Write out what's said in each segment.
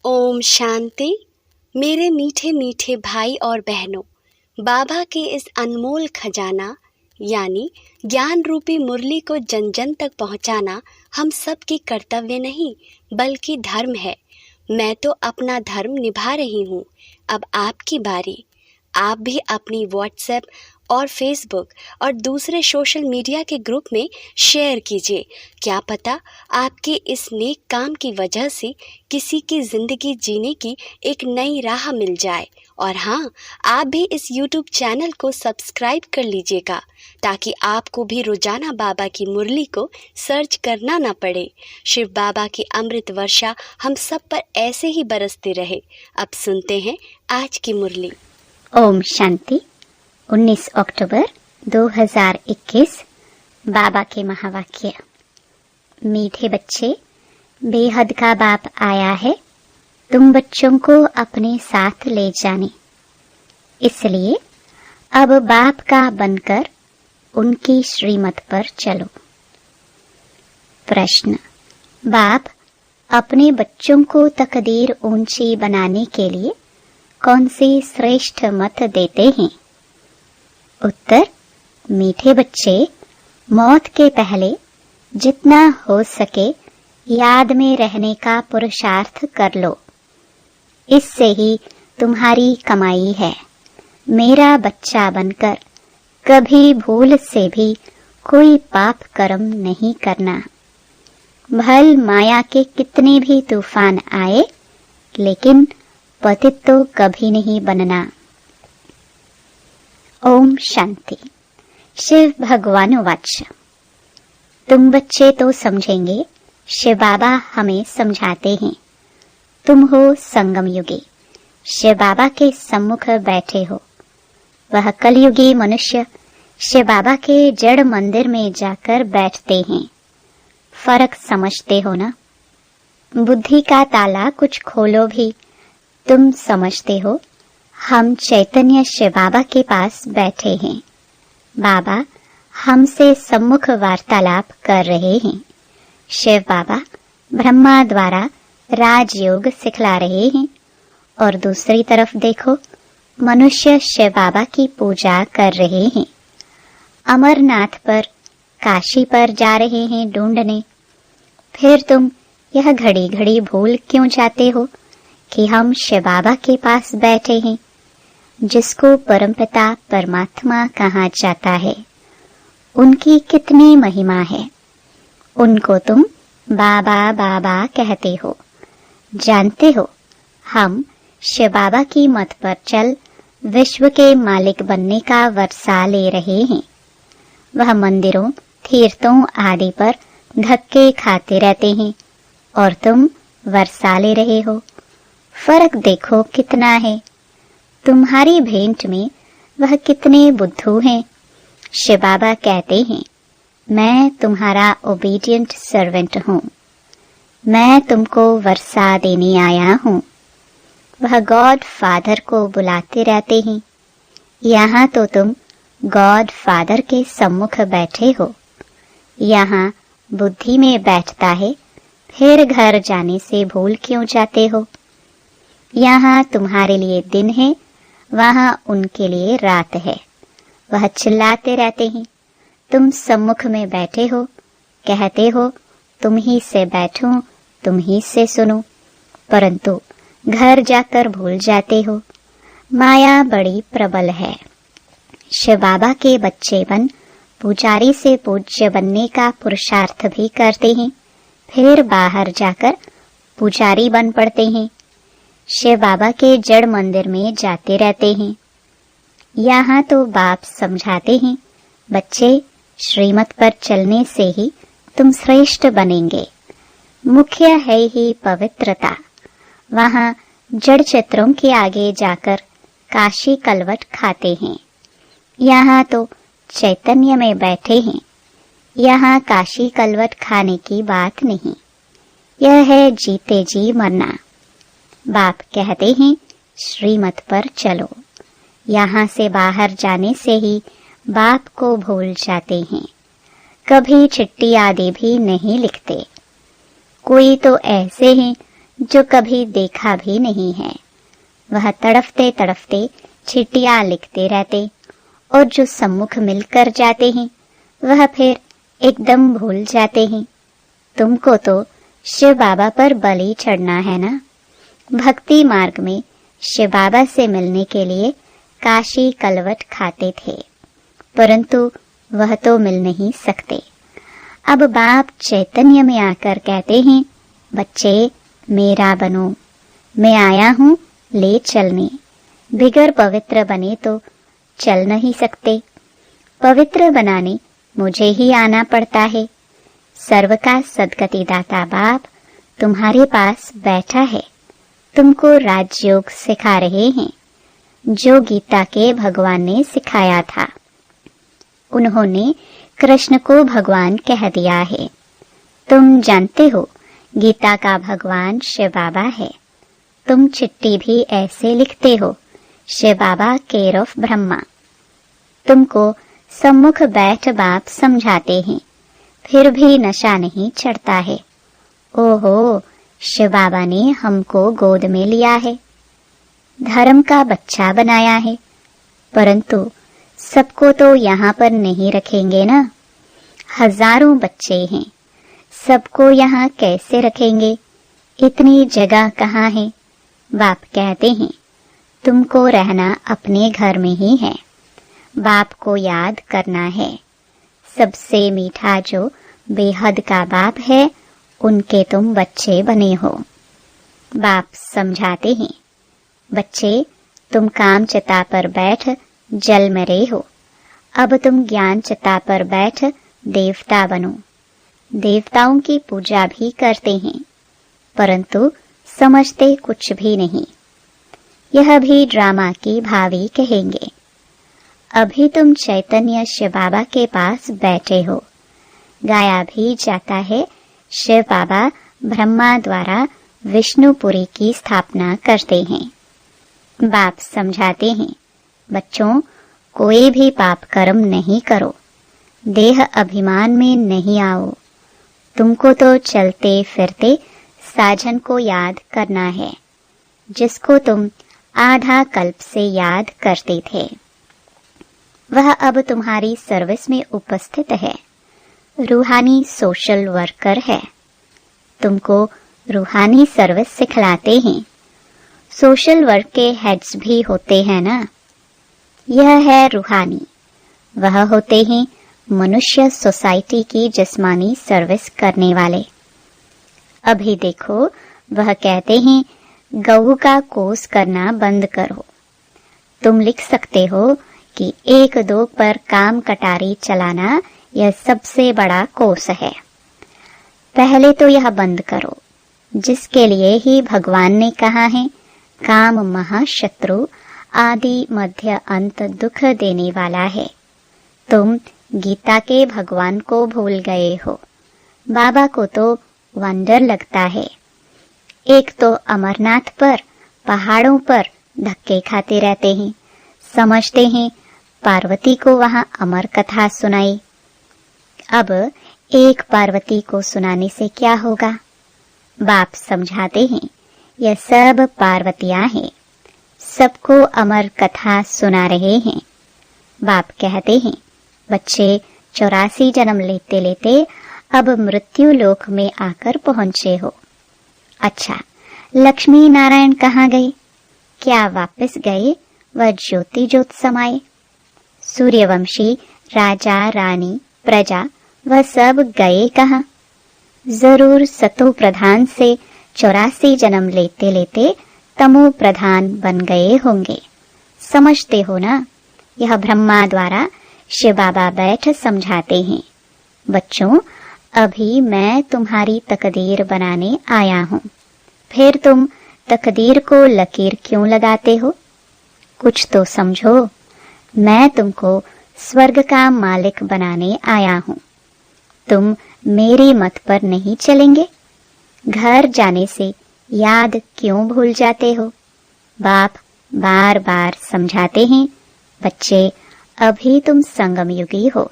ओम शांति। मेरे मीठे मीठे भाई और बहनों, बाबा के इस अनमोल खजाना यानी ज्ञान रूपी मुरली को जन जन तक पहुंचाना हम सब की कर्तव्य नहीं बल्कि धर्म है। मैं तो अपना धर्म निभा रही हूँ। अब आपकी बारी। आप भी अपनी व्हाट्सएप और फेसबुक और दूसरे सोशल मीडिया के ग्रुप में शेयर कीजिए। क्या पता आपके इस नेक काम की वजह से किसी की ज़िंदगी जीने की एक नई राह मिल जाए। और हाँ, आप भी इस यूट्यूब चैनल को सब्सक्राइब कर लीजिएगा ताकि आपको भी रोजाना बाबा की मुरली को सर्च करना ना पड़े। शिव बाबा की अमृत वर्षा हम सब पर ऐसे ही बरसते रहे। अब सुनते हैं आज की मुरली। ओम शांति। 19 अक्टूबर 2021 बाबा के महावाक्य। मीठे बच्चे, बेहद का बाप आया है तुम बच्चों को अपने साथ ले जाने। इसलिए अब बाप का बनकर उनकी श्रीमत पर चलो। प्रश्न: बाप अपने बच्चों को तकदीर ऊंची बनाने के लिए कौन सी श्रेष्ठ मत देते हैं? उत्तर: मीठे बच्चे, मौत के पहले जितना हो सके याद में रहने का पुरुषार्थ कर लो। इससे ही तुम्हारी कमाई है। मेरा बच्चा बनकर कभी भूल से भी कोई पाप कर्म नहीं करना। भल माया के कितने भी तूफान आए लेकिन पतित तो कभी नहीं बनना। ओम शांति। शिव भगवान वाच। तुम बच्चे तो समझेंगे, शिव बाबा हमें समझाते हैं। तुम हो संगम युगी, शिव बाबा के सम्मुख बैठे हो। वह कलयुगी मनुष्य शिव बाबा के जड़ मंदिर में जाकर बैठते हैं। फर्क समझते हो ना? बुद्धि का ताला कुछ खोलो भी तुम समझते हो। हम चैतन्य शिव बाबा के पास बैठे हैं। बाबा हमसे सम्मुख वार्तालाप कर रहे हैं। शिव बाबा ब्रह्मा द्वारा राजयोग सिखला रहे हैं और दूसरी तरफ देखो, मनुष्य शिव बाबा की पूजा कर रहे हैं। अमरनाथ पर, काशी पर जा रहे हैं ढूंढने। फिर तुम यह घड़ी घड़ी भूल क्यों जाते हो कि हम शिव बाबा के पास बैठे हैं, जिसको परमपिता परमात्मा कहा जाता है। उनकी कितनी महिमा है। उनको तुम बाबा बाबा कहते हो। जानते हो, हम शिव बाबा की मत पर चल विश्व के मालिक बनने का वर्षा ले रहे हैं। वह मंदिरों, तीर्थों आदि पर धक्के खाते रहते हैं और तुम वर्षा ले रहे हो। फर्क देखो कितना है। तुम्हारी भेंट में वह कितने बुद्धू हैं। शिव बाबा कहते हैं, मैं तुम्हारा ओबीडियंट सर्वेंट हूँ। मैं तुमको वर्षा देने आया हूँ। वह गॉड फादर को बुलाते रहते हैं। यहाँ तो तुम गॉड फादर के सम्मुख बैठे हो। यहाँ बुद्धि में बैठता है, फिर घर जाने से भूल क्यों जाते हो? यहाँ तुम्हारे लिए दिन है, वहाँ उनके लिए रात है। वह चिल्लाते रहते हैं, तुम सम्मुख में बैठे हो, कहते हो तुम ही से बैठूं, तुम ही से सुनो, परंतु घर जाकर भूल जाते हो। माया बड़ी प्रबल है। शिव बाबा के बच्चे बन पुजारी से पूज्य बनने का पुरुषार्थ भी करते हैं, फिर बाहर जाकर पुजारी बन पड़ते हैं। शिव बाबा के जड़ मंदिर में जाते रहते हैं। यहाँ तो बाप समझाते हैं, बच्चे, श्रीमत पर चलने से ही तुम श्रेष्ठ बनेंगे। मुख्य है ही पवित्रता। वहाँ जड़ चित्रों के आगे जाकर काशी कलवट खाते हैं। यहाँ तो चैतन्य में बैठे हैं। यहाँ काशी कलवट खाने की बात नहीं। यह है जीते जी मरना। बाप कहते हैं, श्रीमत पर चलो। यहाँ से बाहर जाने से ही बाप को भूल जाते हैं। कभी चिट्ठी आदि भी नहीं लिखते। कोई तो ऐसे हैं जो कभी देखा भी नहीं है। वह तड़फते तड़फते चिट्ठियां लिखते रहते, और जो सम्मुख मिलकर जाते हैं वह फिर एकदम भूल जाते हैं। तुमको तो शिव बाबा पर बलि चढ़ना है ना। भक्ति मार्ग में शिव बाबा से मिलने के लिए काशी कलवट खाते थे, परंतु वह तो मिल नहीं सकते। अब बाप चैतन्य में आकर कहते हैं, बच्चे मेरा बनो, मैं आया हूँ ले चलने। बिगर पवित्र बने तो चल नहीं सकते, पवित्र बनाने मुझे ही आना पड़ता है। सर्व का सद्गति दाता बाप तुम्हारे पास बैठा है, तुमको राजयोग सिखा रहे हैं, जो गीता के भगवान ने सिखाया था। उन्होंने कृष्ण को भगवान कह दिया है। तुम जानते हो गीता का भगवान शिव बाबा है। तुम चिट्ठी भी ऐसे लिखते हो, शिव बाबा केयर ऑफ ब्रह्मा। तुमको सम्मुख बैठ बाप समझाते हैं, फिर भी नशा नहीं चढ़ता है। ओहो, शिव बाबा ने हमको गोद में लिया है, धर्म का बच्चा बनाया है, परंतु सबको तो यहाँ पर नहीं रखेंगे ना। हजारों बच्चे हैं, सबको यहाँ कैसे रखेंगे, इतनी जगह कहाँ है। बाप कहते हैं तुमको रहना अपने घर में ही है, बाप को याद करना है। सबसे मीठा जो बेहद का बाप है, उनके तुम बच्चे बने हो। बाप समझाते हैं, बच्चे तुम काम चिता पर बैठ जल में रहे हो, अब तुम ज्ञान चिता पर बैठ देवता बनो। देवताओं की पूजा भी करते हैं, परंतु समझते कुछ भी नहीं। यह भी ड्रामा की भावी कहेंगे। अभी तुम चैतन्य शिव बाबा के पास बैठे हो। गाया भी जाता है, शिव बाबा ब्रह्मा द्वारा विष्णुपुरी की स्थापना करते हैं। बाप समझाते हैं, बच्चों कोई भी पाप कर्म नहीं करो, देह अभिमान में नहीं आओ। तुमको तो चलते फिरते साजन को याद करना है, जिसको तुम आधा कल्प से याद करते थे। वह अब तुम्हारी सर्विस में उपस्थित है, रूहानी सोशल वर्कर है। तुमको रूहानी सर्विस सिखलाते हैं। सोशल वर्क के हेड्स भी होते हैं ना, यह है रूहानी। वह होते हैं मनुष्य सोसाइटी की जिस्मानी सर्विस करने वाले। अभी देखो, वह कहते हैं गऊ का कोर्स करना बंद करो। तुम लिख सकते हो कि 1-2 पर काम कटारी चलाना यह सबसे बड़ा कोर्स है। पहले तो यह बंद करो, जिसके लिए ही भगवान ने कहा है काम महाशत्रु आदि मध्य अंत दुख देने वाला है। तुम गीता के भगवान को भूल गए हो। बाबा को तो वंडर लगता है। एक तो अमरनाथ पर पहाड़ों पर धक्के खाते रहते हैं, समझते हैं पार्वती को वहां अमर कथा सुनाई। अब एक पार्वती को सुनाने से क्या होगा? बाप समझाते हैं यह सब पार्वतियां हैं, सबको अमर कथा सुना रहे हैं। बाप कहते हैं बच्चे 84 जन्म लेते लेते अब मृत्यु लोक में आकर पहुंचे हो। अच्छा, लक्ष्मी नारायण कहाँ गए? क्या वापस गए? वह ज्योति ज्योत समाये। सूर्यवंशी राजा रानी प्रजा वह सब गए कहाँ? जरूर सतो प्रधान से 84 जन्म लेते लेते तमो प्रधान बन गए होंगे। समझते हो ना? यह ब्रह्मा द्वारा शिव बाबा बैठ समझाते हैं। बच्चों, अभी मैं तुम्हारी तकदीर बनाने आया हूँ। फिर तुम तकदीर को लकीर क्यों लगाते हो? कुछ तो समझो। मैं तुमको स्वर्ग का मालिक बनाने आया हूँ। तुम मेरी मत पर नहीं चलेंगे? घर जाने से याद क्यों भूल जाते हो? बाप बार बार समझाते हैं, बच्चे अभी तुम संगम युगी हो,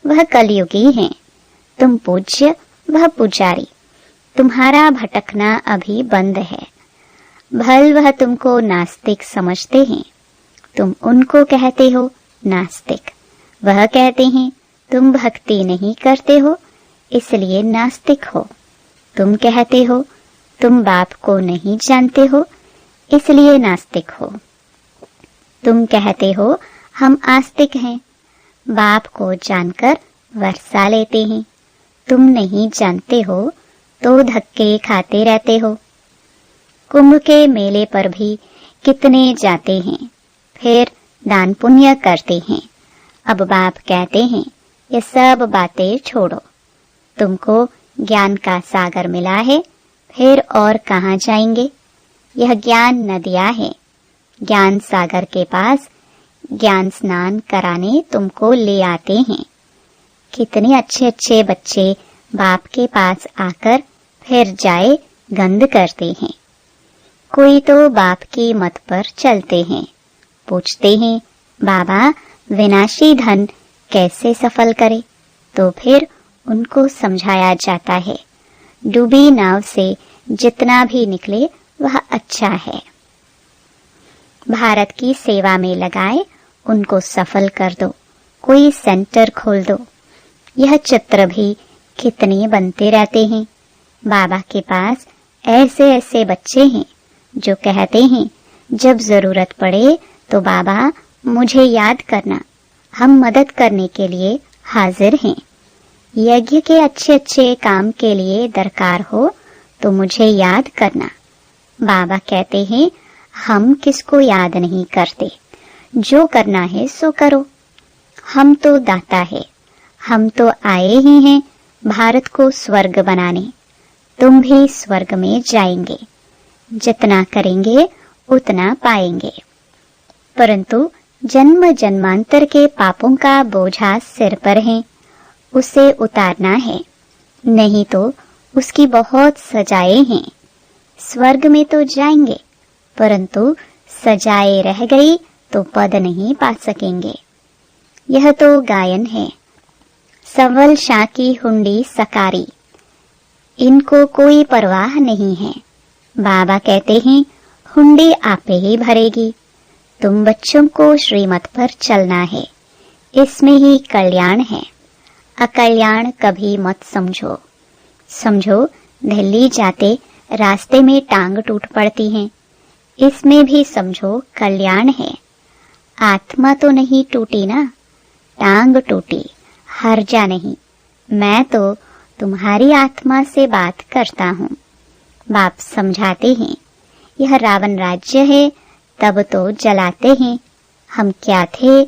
वह कलयुगी हैं। तुम पूज्य, वह पुजारी। तुम्हारा भटकना अभी बंद है। भल वह तुमको नास्तिक समझते हैं, तुम उनको कहते हो नास्तिक। वह कहते हैं तुम भक्ति नहीं करते हो इसलिए नास्तिक हो। तुम कहते हो तुम बाप को नहीं जानते हो इसलिए नास्तिक हो। तुम कहते हो हम आस्तिक हैं, बाप को जानकर वर्षा लेते हैं। तुम नहीं जानते हो तो धक्के खाते रहते हो। कुंभ के मेले पर भी कितने जाते हैं, फिर दान पुण्य करते हैं। अब बाप कहते हैं ये सब बातें छोड़ो, तुमको ज्ञान का सागर मिला है, फिर और कहाँ जाएंगे। यह ज्ञान नदियाँ है, ज्ञान सागर के पास ज्ञान स्नान कराने तुमको ले आते हैं। कितने अच्छे अच्छे बच्चे बाप के पास आकर फिर जाए गंद करते हैं। कोई तो बाप की मत पर चलते हैं, पूछते हैं बाबा विनाशी धन कैसे सफल करे, तो फिर उनको समझाया जाता है डूबी नाव से जितना भी निकले वह अच्छा है। भारत की सेवा में लगाए उनको सफल कर दो, कोई सेंटर खोल दो। यह चित्र भी कितने बनते रहते हैं। बाबा के पास ऐसे ऐसे बच्चे हैं जो कहते हैं जब जरूरत पड़े तो बाबा मुझे याद करना, हम मदद करने के लिए हाजिर हैं। यज्ञ के अच्छे अच्छे काम के लिए दरकार हो तो मुझे याद करना। बाबा कहते हैं हम किसको याद नहीं करते, जो करना है सो करो। हम तो दाता है, हम तो आए ही हैं भारत को स्वर्ग बनाने। तुम भी स्वर्ग में जाएंगे, जितना करेंगे उतना पाएंगे। परंतु जन्म जन्मांतर के पापों का बोझा सिर पर है, उसे उतारना है, नहीं तो उसकी बहुत सजाएं हैं। स्वर्ग में तो जाएंगे, परंतु सजाए रह गई तो पद नहीं पा सकेंगे। यह तो गायन है, सवल शाह की हुंडी सकारी, इनको कोई परवाह नहीं है। बाबा कहते हैं हुंडी आपे ही भरेगी, तुम बच्चों को श्रीमत पर चलना है, इसमें ही कल्याण है। अकल्याण कभी मत समझो। समझो दिल्ली जाते रास्ते में टांग टूट पड़ती है, इसमें भी समझो कल्याण है। आत्मा तो नहीं टूटी ना, टांग टूटी, हर्जा नहीं। मैं तो तुम्हारी आत्मा से बात करता हूँ। बाप समझाते हैं यह रावण राज्य है, तब तो जलाते हैं। हम क्या थे,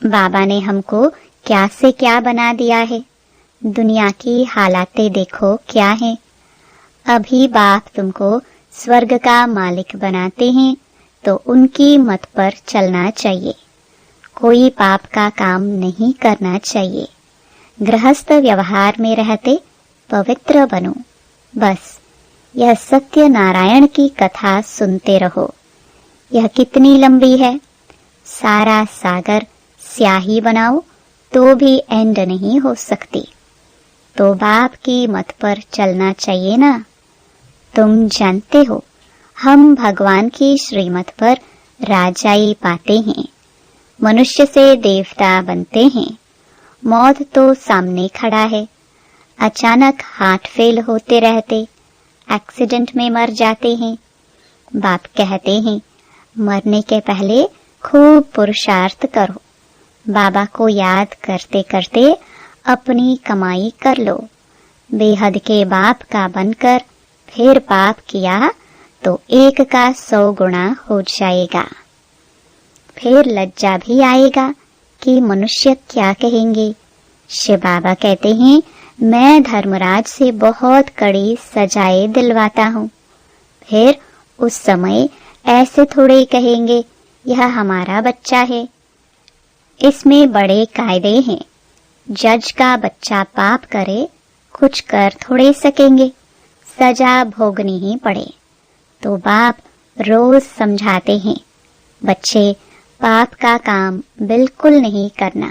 बाबा ने हमको क्या से क्या बना दिया है। दुनिया की हालातें देखो क्या है। अभी बाप तुमको स्वर्ग का मालिक बनाते हैं तो उनकी मत पर चलना चाहिए। कोई पाप का काम नहीं करना चाहिए। गृहस्थ व्यवहार में रहते पवित्र बनो। बस यह सत्य नारायण की कथा सुनते रहो। यह कितनी लंबी है, सारा सागर स्याही बनाओ तो भी एंड नहीं हो सकती। तो बाप की मत पर चलना चाहिए ना। तुम जानते हो हम भगवान की श्रीमत पर राजाई पाते हैं, मनुष्य से देवता बनते हैं। मौत तो सामने खड़ा है, अचानक हार्ट फेल होते रहते, एक्सीडेंट में मर जाते हैं। बाप कहते हैं मरने के पहले खूब पुरुषार्थ करो। बाबा को याद करते करते अपनी कमाई कर लो। बेहद के बाप का बनकर फिर पाप किया तो 1 का 100 गुना हो जाएगा। फिर लज्जा भी आएगा कि मनुष्य क्या कहेंगे। शिव बाबा कहते हैं मैं धर्मराज से बहुत कड़ी सजाएं दिलवाता हूँ। फिर उस समय ऐसे थोड़े कहेंगे यह हमारा बच्चा है। इसमें बड़े कायदे हैं। जज का बच्चा पाप करे कुछ कर थोड़े सकेंगे, सजा भोगनी ही पड़े। तो बाप रोज समझाते हैं बच्चे पाप का काम बिल्कुल नहीं करना,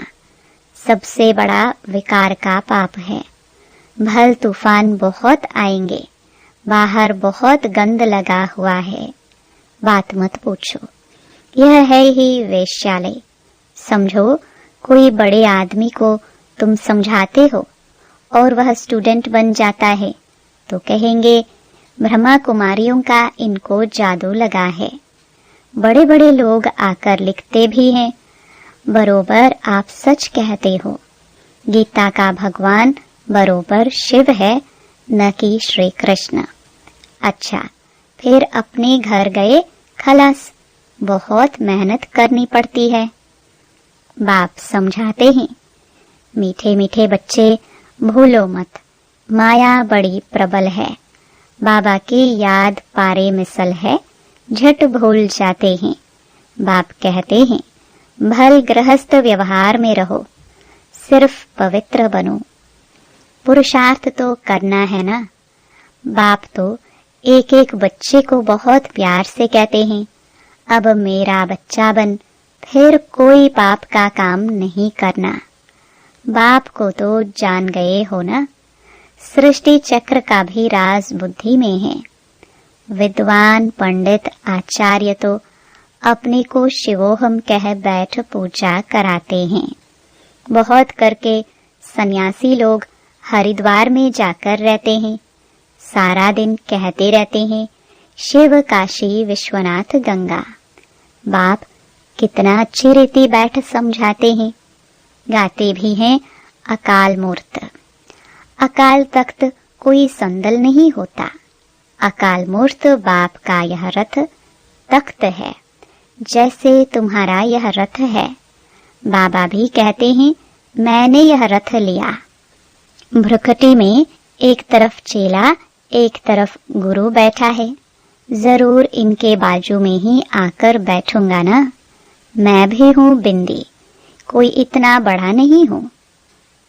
सबसे बड़ा विकार का पाप है। भल तूफान बहुत आएंगे, बाहर बहुत गंद लगा हुआ है, बात मत पूछो, यह है ही वेश्यालय। समझो कोई बड़े आदमी को तुम समझाते हो और वह स्टूडेंट बन जाता है तो कहेंगे ब्रह्मा कुमारियों का इनको जादू लगा है। बड़े बड़े लोग आकर लिखते भी हैं, बरोबर आप सच कहते हो। गीता का भगवान बरोबर शिव है, न कि श्री कृष्ण। अच्छा, फिर अपने घर गए खलास, बहुत मेहनत करनी पड़ती है। बाप समझाते हैं, मीठे मीठे बच्चे भूलो मत, माया बड़ी प्रबल है। बाबा की याद पारे मिसल है, झट भूल जाते हैं। बाप कहते हैं, भल गृहस्थ व्यवहार में रहो, सिर्फ पवित्र बनो। पुरुषार्थ तो करना है ना। बाप तो एक एक बच्चे को बहुत प्यार से कहते हैं, अब मेरा बच्चा बन, फिर कोई पाप का काम नहीं करना। बाप को तो जान गए हो ना, सृष्टि चक्र का भी राज बुद्धि में है। विद्वान पंडित आचार्य तो अपने को शिवोहम कह बैठ पूजा कराते हैं। बहुत करके सन्यासी लोग हरिद्वार में जाकर रहते हैं, सारा दिन कहते रहते हैं शिव काशी विश्वनाथ गंगा। बाप कितना अच्छी रीति बैठ समझाते हैं, गाते भी हैं अकाल मूर्त। अकाल तख्त कोई संदल नहीं होता, अकाल मूर्त बाप का यह रथ तख्त है, जैसे तुम्हारा यह रथ है। बाबा भी कहते हैं मैंने यह रथ लिया। भ्रुकटी में एक तरफ चेला एक तरफ गुरु बैठा है, जरूर इनके बाजू में ही आकर बैठूंगा ना। मैं भी हूँ बिंदी, कोई इतना बड़ा नहीं हूँ।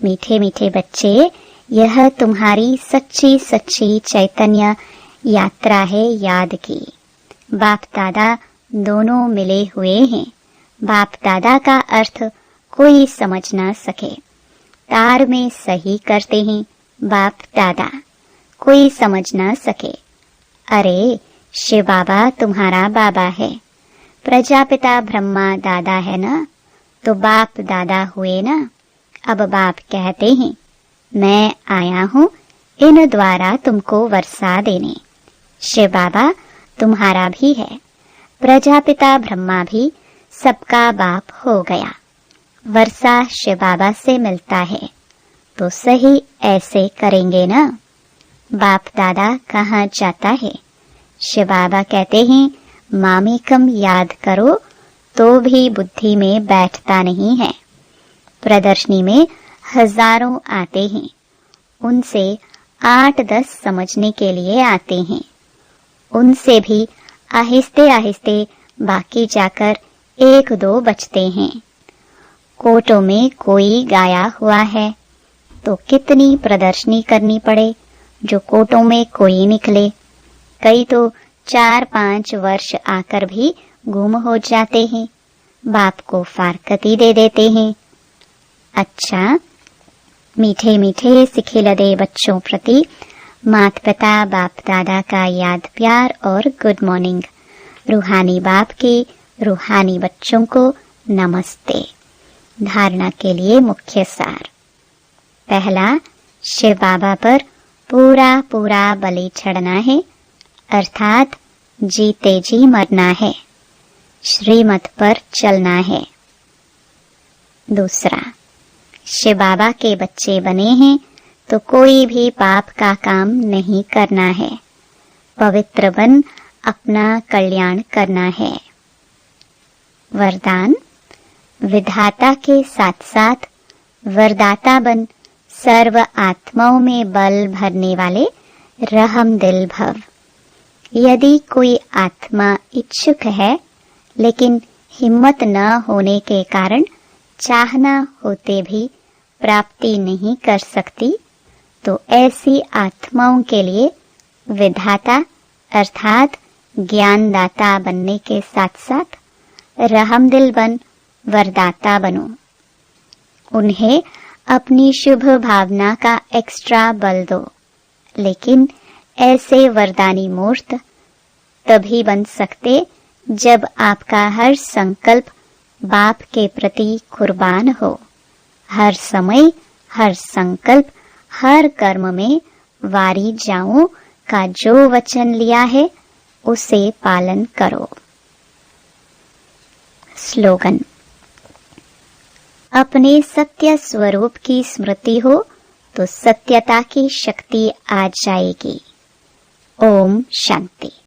मीठे मीठे बच्चे, यह तुम्हारी सच्ची सच्ची चैतन्य यात्रा है याद की। बाप दादा दोनों मिले हुए हैं। बाप दादा का अर्थ कोई समझ ना सके, तार में सही करते हैं बाप दादा, कोई समझ ना सके। अरे शिव बाबा तुम्हारा बाबा है, प्रजापिता ब्रह्मा दादा है ना, तो बाप दादा हुए ना। अब बाप कहते हैं मैं आया हूँ इन द्वारा तुमको वर्षा देने। शिव बाबा तुम्हारा भी है, प्रजापिता ब्रह्मा भी सबका बाप हो गया। वर्षा शिव बाबा से मिलता है तो सही ऐसे करेंगे ना। बाप दादा कहाँ जाता है? शिव बाबा कहते हैं मामेकम याद करो तो भी बुद्धि में बैठता नहीं है। प्रदर्शनी में हजारों आते हैं, उनसे 8-10 समझने के लिए आते हैं, उनसे भी आहिस्ते आहिस्ते बाकी जाकर 1-2 बचते हैं। कोटों में कोई गाया हुआ है तो कितनी प्रदर्शनी करनी पड़े जो कोटों में कोई निकले। कई तो 4-5 वर्ष आकर भी गुम हो जाते हैं, बाप को फारकती दे देते हैं। अच्छा, मीठे मीठे सिखिलदे बच्चों प्रति माता पिता बाप दादा का याद प्यार और गुड मॉर्निंग। रूहानी बाप के रूहानी बच्चों को नमस्ते। धारणा के लिए मुख्य सार। पहला, शिव बाबा पर पूरा पूरा बलि चढ़ना है, अर्थात जीते जी मरना है, श्रीमत पर चलना है। दूसरा, शिव बाबा के बच्चे बने हैं तो कोई भी पाप का काम नहीं करना है, पवित्र बन अपना कल्याण करना है। वरदान, विधाता के साथ साथ वरदाता बन सर्व आत्माओं में बल भरने वाले रहम दिल भव। यदि कोई आत्मा इच्छुक है लेकिन हिम्मत न होने के कारण चाहना होते भी प्राप्ति नहीं कर सकती, तो ऐसी आत्माओं के लिए विधाता अर्थात ज्ञानदाता बनने के साथ साथ रहमदिल बन वरदाता बनो। उन्हें अपनी शुभ भावना का एक्स्ट्रा बल दो, लेकिन ऐसे वरदानी मूर्त तभी बन सकते जब आपका हर संकल्प बाप के प्रति कुर्बान हो। हर समय, हर संकल्प, हर कर्म में वारी जाऊं का जो वचन लिया है उसे पालन करो। स्लोगन। अपने सत्य स्वरूप की स्मृति हो तो सत्यता की शक्ति आ जाएगी। ओम शांति।